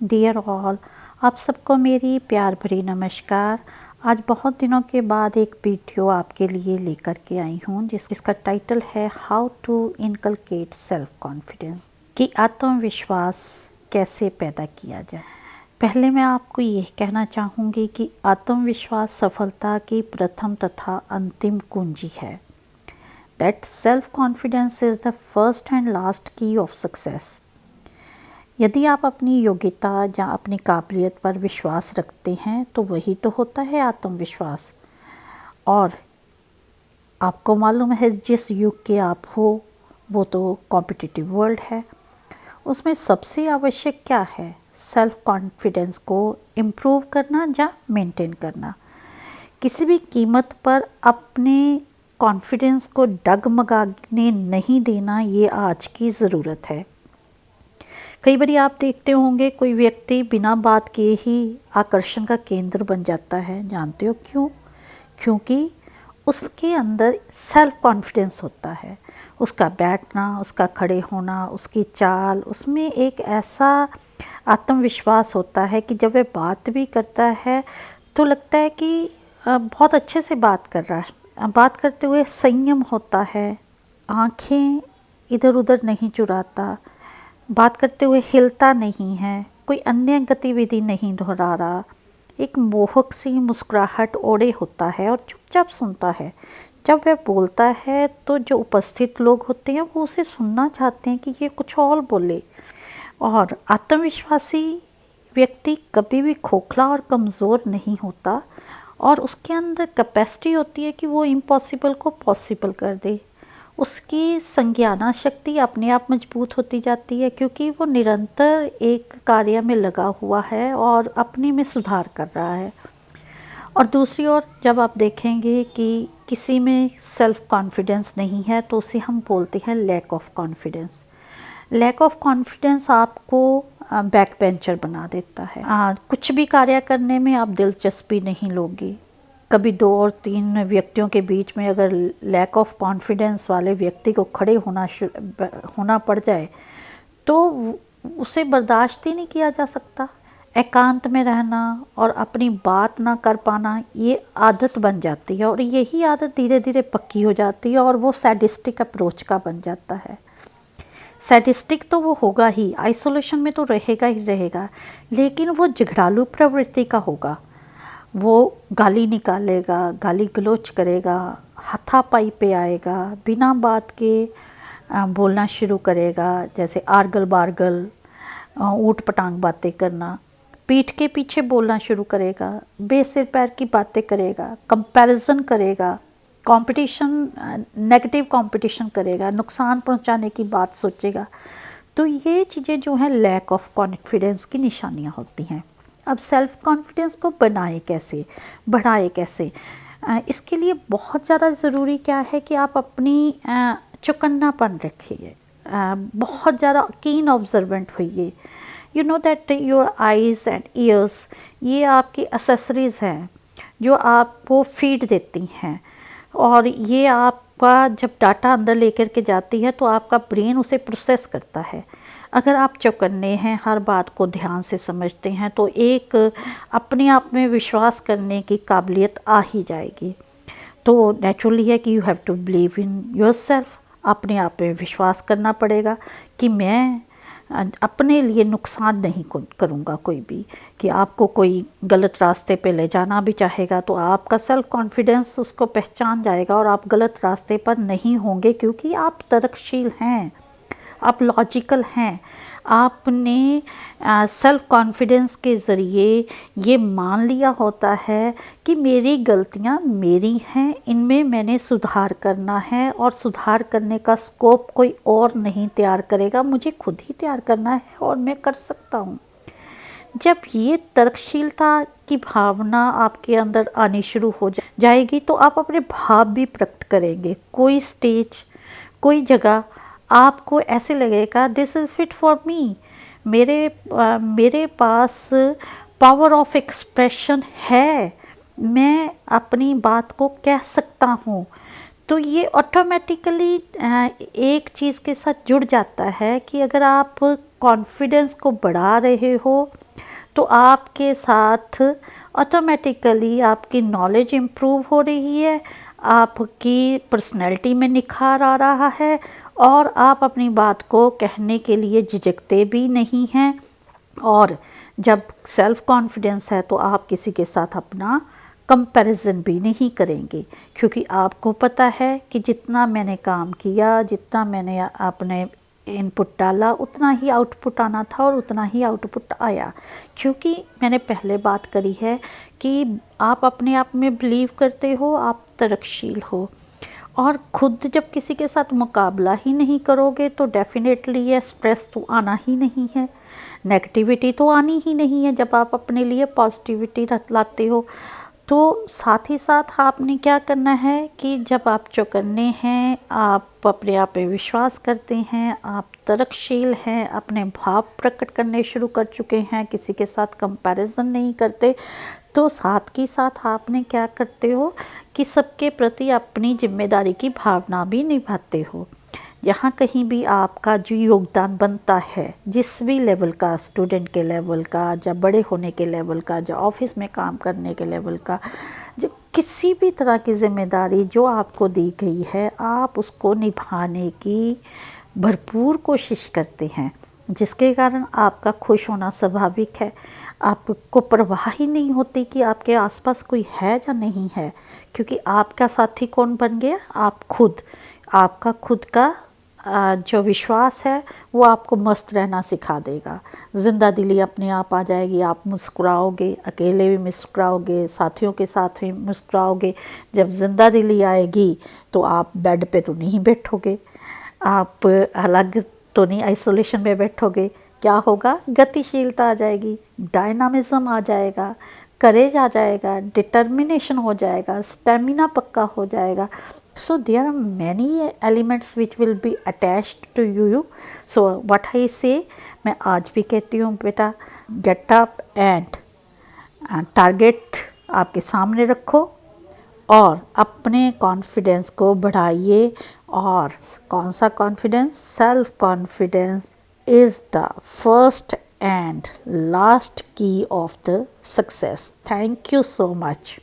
Dear all, आप सबको मेरी प्यार भरी नमस्कार। आज बहुत दिनों के बाद एक वीडियो आपके लिए लेकर के आई हूँ जिसका टाइटल है how to inculcate self confidence, कि आत्मविश्वास कैसे पैदा किया जाए। पहले मैं आपको ये कहना चाहूँगी कि आत्मविश्वास सफलता की प्रथम तथा अंतिम कुंजी है। That self confidence is the first and last की ऑफ सक्सेस। यदि आप अपनी योग्यता या अपनी काबिलियत पर विश्वास रखते हैं तो वही तो होता है आत्मविश्वास। और आपको मालूम है जिस युग के आप हो वो तो कॉम्पिटिटिव वर्ल्ड है। उसमें सबसे आवश्यक क्या है? सेल्फ कॉन्फिडेंस को इम्प्रूव करना या मेंटेन करना। किसी भी कीमत पर अपने कॉन्फिडेंस को डगमगाने नहीं देना, ये आज की ज़रूरत है। कई बार आप देखते होंगे कोई व्यक्ति बिना बात किए ही आकर्षण का केंद्र बन जाता है। जानते हो क्यों? क्योंकि उसके अंदर सेल्फ कॉन्फिडेंस होता है। उसका बैठना, उसका खड़े होना, उसकी चाल, उसमें एक ऐसा आत्मविश्वास होता है कि जब वह बात भी करता है तो लगता है कि बहुत अच्छे से बात कर रहा है। बात करते हुए संयम होता है, आंखें इधर उधर नहीं चुराता, बात करते हुए हिलता नहीं है, कोई अन्य गतिविधि नहीं दोहरा रहा, एक मोहक सी मुस्कुराहट ओढ़े होता है और चुपचाप सुनता है। जब वह बोलता है तो जो उपस्थित लोग होते हैं वो उसे सुनना चाहते हैं कि ये कुछ और बोले। और आत्मविश्वासी व्यक्ति कभी भी खोखला और कमज़ोर नहीं होता और उसके अंदर कैपेसिटी होती है कि वो इम्पॉसिबल को पॉसिबल कर दे। उसकी संज्ञाना शक्ति अपने आप मजबूत होती जाती है क्योंकि वो निरंतर एक कार्य में लगा हुआ है और अपने में सुधार कर रहा है। और दूसरी ओर जब आप देखेंगे कि किसी में सेल्फ कॉन्फिडेंस नहीं है तो उसे हम बोलते हैं lack of confidence. Lack of confidence आपको बैक बेंचर बना देता है। कुछ भी कार्य करने में आप दिलचस्पी नहीं लोगे। कभी 2 और 3 व्यक्तियों के बीच में अगर लैक ऑफ कॉन्फिडेंस वाले व्यक्ति को खड़े होना पड़ जाए तो उसे बर्दाश्त ही नहीं किया जा सकता। एकांत में रहना और अपनी बात ना कर पाना, ये आदत बन जाती है और यही आदत धीरे धीरे पक्की हो जाती है और वो सैडिस्टिक अप्रोच का बन जाता है। सैडिस्टिक तो वो होगा ही, आइसोलेशन में तो रहेगा ही रहेगा, लेकिन वो झगड़ालू प्रवृत्ति का होगा। वो गाली निकालेगा, गाली गलौज करेगा, हाथापाई पे आएगा, बिना बात के बोलना शुरू करेगा, जैसे आर्गल बार्गल, ऊट पटांग बातें करना, पीठ के पीछे बोलना शुरू करेगा, बेसिर पैर की बातें करेगा, कंपैरिजन करेगा, कंपटीशन, नेगेटिव कंपटीशन करेगा, नुकसान पहुंचाने की बात सोचेगा। तो ये चीज़ें जो हैं लैक ऑफ कॉन्फिडेंस की निशानियां होती हैं। अब सेल्फ कॉन्फिडेंस को बनाए कैसे, बढ़ाए कैसे? इसके लिए बहुत ज़्यादा ज़रूरी क्या है कि आप अपनी चौकन्नापन रखिए, बहुत ज़्यादा कीन ऑब्जर्वेंट होइए। You know that your eyes and years, ये आपकी एसेसरीज़ हैं जो आपको फीड देती हैं और ये आपका जब डाटा अंदर लेकर के जाती है तो आपका ब्रेन उसे प्रोसेस करता है। अगर आप चौकन्ने हैं, हर बात को ध्यान से समझते हैं तो एक अपने आप में विश्वास करने की काबिलियत आ ही जाएगी। तो नेचुरली है कि you have to believe in yourself. अपने आप में विश्वास करना पड़ेगा कि मैं अपने लिए नुकसान नहीं करूँगा कोई भी। कि आपको कोई गलत रास्ते पे ले जाना भी चाहेगा तो आपका सेल्फ कॉन्फिडेंस उसको पहचान जाएगा और आप गलत रास्ते पर नहीं होंगे क्योंकि आप तर्कशील हैं, आप लॉजिकल हैं। आपने सेल्फ कॉन्फिडेंस के ज़रिए ये मान लिया होता है कि मेरी गलतियां मेरी हैं, इनमें मैंने सुधार करना है और सुधार करने का स्कोप कोई और नहीं तैयार करेगा, मुझे खुद ही तैयार करना है और मैं कर सकता हूँ। जब ये तर्कशीलता की भावना आपके अंदर आनी शुरू हो जाएगी तो आप अपने भाव भी प्रकट करेंगे। कोई स्टेज, कोई जगह आपको ऐसे लगेगा this is fit for me, मेरे पास पावर ऑफ एक्सप्रेशन है, मैं अपनी बात को कह सकता हूँ। तो ये ऑटोमेटिकली एक चीज़ के साथ जुड़ जाता है कि अगर आप कॉन्फिडेंस को बढ़ा रहे हो तो आपके साथ ऑटोमेटिकली आपकी नॉलेज इम्प्रूव हो रही है, आपकी पर्सनैलिटी में निखार आ रहा है और आप अपनी बात को कहने के लिए झिझकते भी नहीं हैं। और जब सेल्फ कॉन्फिडेंस है तो आप किसी के साथ अपना कंपैरिजन भी नहीं करेंगे, क्योंकि आपको पता है कि जितना मैंने काम किया, जितना मैंने अपने इनपुट डाला, उतना ही आउटपुट आना था और उतना ही आउटपुट आया। क्योंकि मैंने पहले बात करी है कि आप अपने आप में बिलीव करते हो, आप तरक्शील हो, और खुद जब किसी के साथ मुकाबला ही नहीं करोगे तो डेफिनेटली ये स्ट्रेस तो आना ही नहीं है, नेगेटिविटी तो आनी ही नहीं है जब आप अपने लिए पॉजिटिविटी लाते हो। तो साथ ही साथ आपने क्या करना है कि जब आप चौकन्ने हैं, आप अपने आप पे विश्वास करते हैं, आप तरकशील हैं, अपने भाव प्रकट करने शुरू कर चुके हैं, किसी के साथ कंपैरिजन नहीं करते, तो साथ ही साथ आपने क्या करते हो कि सबके प्रति अपनी जिम्मेदारी की भावना भी निभाते हो। यहाँ कहीं भी आपका जो योगदान बनता है, जिस भी लेवल का, स्टूडेंट के लेवल का, या बड़े होने के लेवल का, या ऑफिस में काम करने के लेवल का, जो किसी भी तरह की जिम्मेदारी जो आपको दी गई है, आप उसको निभाने की भरपूर कोशिश करते हैं, जिसके कारण आपका खुश होना स्वाभाविक है। आपको परवाह ही नहीं होती कि आपके आसपास कोई है या नहीं है, क्योंकि आपका साथी कौन बन गया? आप खुद। आपका खुद का जो विश्वास है वो आपको मस्त रहना सिखा देगा, जिंदा दिली अपने आप आ जाएगी, आप मुस्कुराओगे, अकेले भी मुस्कुराओगे, साथियों के साथ भी मुस्कुराओगे। जब जिंदा दिली आएगी तो आप बेड पे तो नहीं बैठोगे, आप अलग तो नहीं आइसोलेशन में बैठोगे। क्या होगा? गतिशीलता आ जाएगी, डायनामिज्म आ जाएगा, करेज आ जाएगा, डिटर्मिनेशन हो जाएगा, स्टेमिना पक्का हो जाएगा। So there are many elements which will be attached to you. So what I say, मैं आज भी कहती हूँ बेटा, गेट अप एंड टारगेट आपके सामने रखो और अपने कॉन्फिडेंस को बढ़ाइए। और कौन सा confidence? Self confidence is the first and last key of the success. Thank you so much.